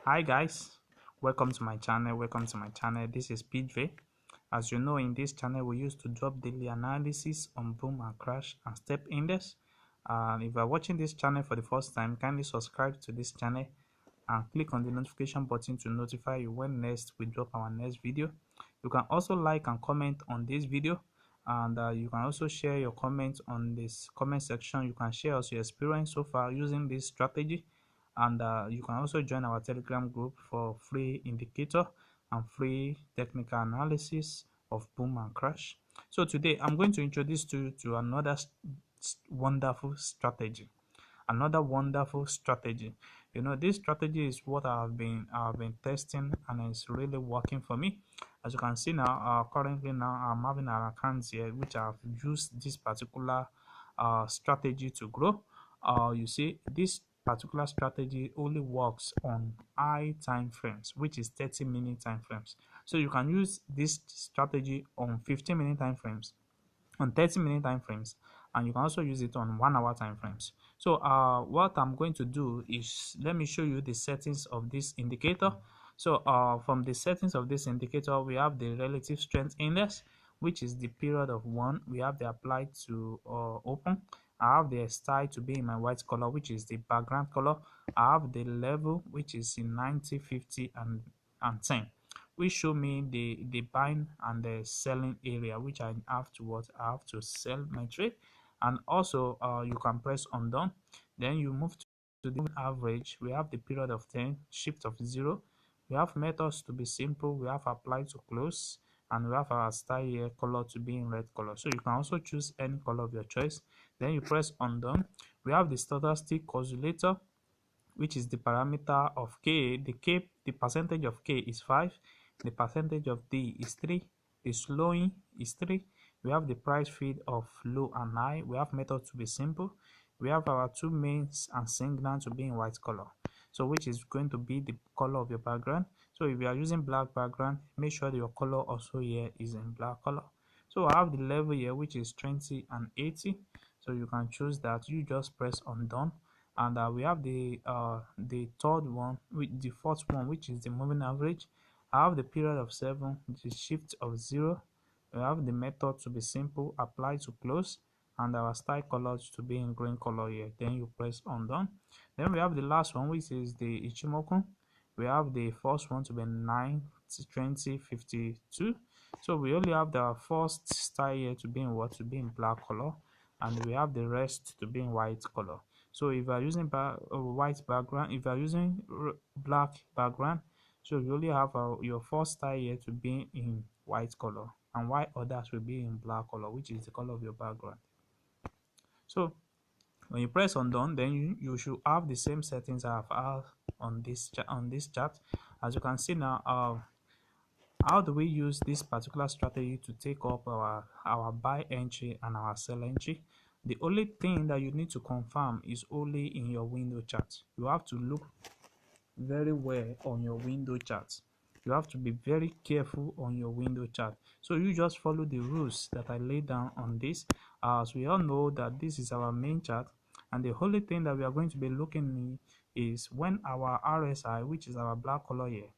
Hi guys, welcome to my channel. This is PJ. As you know, in this channel we used to drop daily analysis on boom and crash and step index. And if you are watching this channel for the first time, kindly subscribe to this channel and click on the notification button to notify you when next we drop our next video. You can also like and comment on this video, and you can also share your comments on this comment section. You can share us your experience so far using this strategy, and you can also join our Telegram group for free indicator and free technical analysis of boom and crash. So today I'm going to introduce you to another wonderful strategy. Another wonderful strategy. You know, this strategy is what I've been testing, and it's really working for me. As you can see now, currently now I'm having an account here which I've used this particular strategy to grow. You see, this particular strategy only works on high time frames, which is 30-minute time frames. So you can use this strategy on 15-minute time frames, on 30-minute time frames, and you can also use it on 1 hour time frames. So what I'm going to do is, let me show you the settings of this indicator. So from the settings of this indicator, we have the relative strength index, which is the period of 1. We have the apply to open. I have the style to be in my white color, which is the background color. I have the level, which is in 90, 50, and 10, which show me the buying and the selling area, which I have to sell my trade. And also you can press undone, then you move to the average. We have the period of 10, shift of 0. We have methods to be simple. We have apply to close, and we have our style here color to be in red color. So you can also choose any color of your choice. Then you press undone. We have the stochastic oscillator, which is the parameter of k. The percentage of k is 5, the percentage of d is 3, the slowing is 3. We have the price feed of low and high. We have method to be simple. We have our two mains and signal to be in white color, so which is going to be the color of your background. So if you are using black background, make sure that your color also here is in black color. So I have the level here, which is 20 and 80. So you can choose that. You just press undone, and we have the third one, with the fourth one, which is the moving average. I have the period of 7, the shift of 0. We have the method to be simple, apply to close, and our style colors to be in green color here. Then you press undone. Then we have the last one, which is the Ichimoku. We have the first one to be 9, 20, 52. So we only have the first style here to be in what? To be in black color, and we have the rest to be in white color. So if you are using white background, if you are using black background, so you only have your first style here to be in white color, and while others will be in black color, which is the color of your background. So when you press undone, then you should have the same settings I have on this chart. As you can see now, how do we use this particular strategy to take up our buy entry and our sell entry? The only thing that you need to confirm is only in your window chart. You have to look very well on your window chart. You have to be very careful on your window chart. So you just follow the rules that I laid down on this. As we all know that this is our main chart, and the only thing that we are going to be looking at is when our RSI, which is our black color here,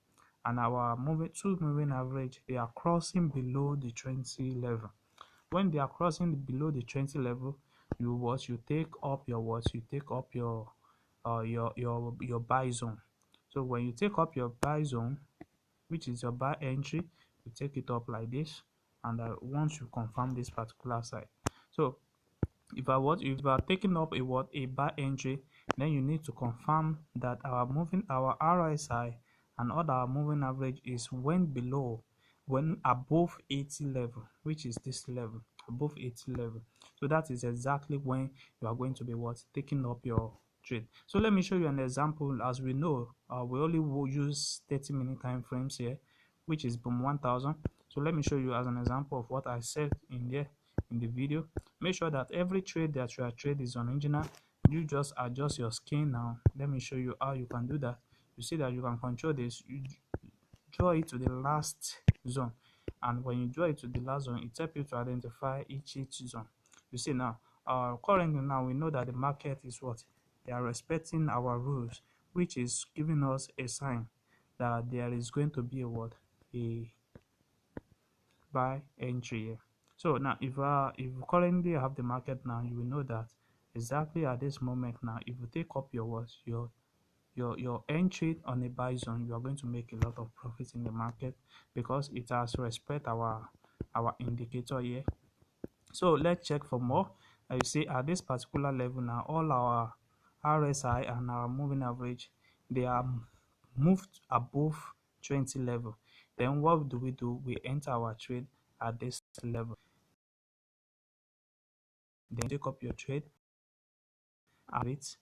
and our two moving average, they are crossing below the 20 level. When they are crossing below the 20 level, you take up your buy zone. So when you take up your buy zone, which is your buy entry, you take it up like this, and once you confirm this particular side. So if you are taking up a buy entry, then you need to confirm that our RSI and other moving average is when above 80 level, which is this level, above 80 level. So that is exactly when you are going to be taking up your trade. So let me show you an example. As we know, we only will use 30-minute time frames here, which is boom 1000. So let me show you as an example of what I said in there in the video. Make sure that every trade that you are trading is original. You just adjust your skin now. Let me show you how you can do that. You see that you can control this. You draw it to the last zone, and when you draw it to the last zone, it helps you to identify each zone. You see now, currently now we know that the market is what? They are respecting our rules. which is giving us a sign that there is going to be a what, a buy entry here. So now if you currently have the market now, you will know that exactly at this moment now, if you take up your what, your entry on a buy zone, you are going to make a lot of profit in the market because it has respect our indicator here. So let's check for more. You see at this particular level now, all our RSI and our moving average, they are moved above 20 level. Then what do? We enter our trade at this level. Then take up your trade at it.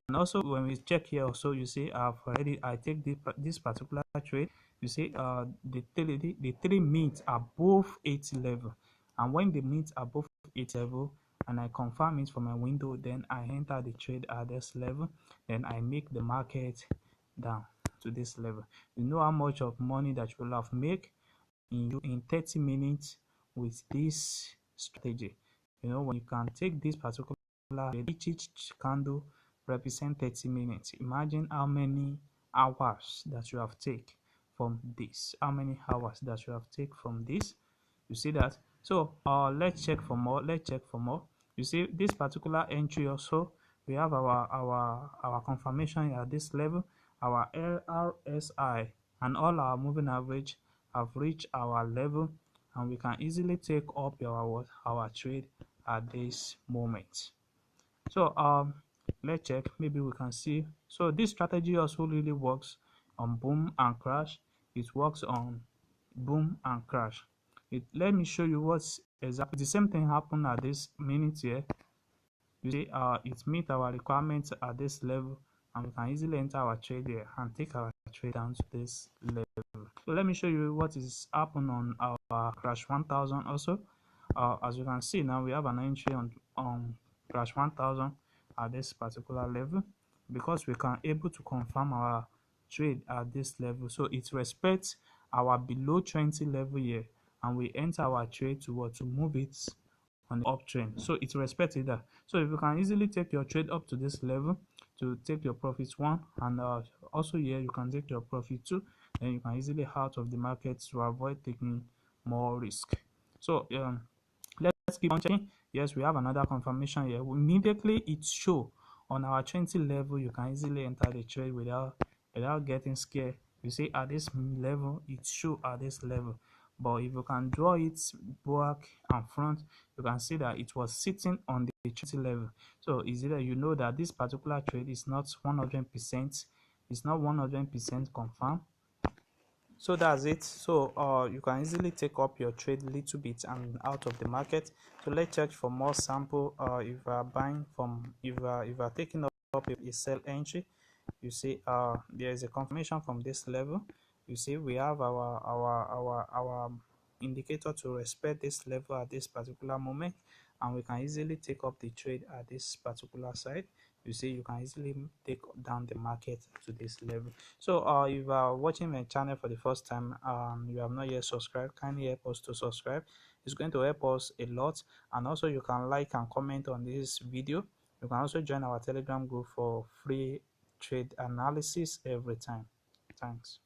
And also when we check here also, you see I take this particular trade. You see the three meet above 80 level, and when they meet above 80 level and I confirm it from my window, then I enter the trade at this level, then I make the market down to this level. You know how much of money that you will have make in 30 minutes with this strategy. You know, when you can take this particular each candle represent 30 minutes. Imagine how many hours that you have take from this. How many hours that you have take from this. You see that? So let's check for more. Let's check for more. You see this particular entry also, we have our confirmation at this level, our RSI and all our moving average have reached our level, and we can easily take up our trade at this moment. So let's check, maybe we can see. So this strategy also really works on boom and crash. It works on boom and crash. Let me show you what's exactly the same thing happened at this minute here. You see it meet our requirements at this level, and we can easily enter our trade here and take our trade down to this level. So let me show you what is happened on our crash 1000 also. As you can see now, we have an entry on crash 1000 at this particular level, because we can able to confirm our trade at this level. So it respects our below 20 level here, and we enter our trade to move it on the uptrend. So it respects that. So if you can easily take your trade up to this level to take your profits one, and also here you can take your profit two, then you can easily out of the market to avoid taking more risk. So let's keep on checking. Yes, we have another confirmation here. Immediately it show on our 20 level, you can easily enter the trade without getting scared. You see at this level, it show at this level, but if you can draw it back and front, you can see that it was sitting on the 20 level. So is it that you know that this particular trade is not 100%, it's not 100% confirmed. So that's it. So you can easily take up your trade a little bit and out of the market. So let's check for more sample. If you are buying from, if you are taking up a sell entry, you see there is a confirmation from this level. You see we have our indicator to respect this level at this particular moment, and we can easily take up the trade at this particular side. You see you can easily take down the market to this level. So if you are watching my channel for the first time, you have not yet subscribed, kindly help us to subscribe. It's going to help us a lot. And also you can like and comment on this video. You can also join our Telegram group for free trade analysis every time. Thanks.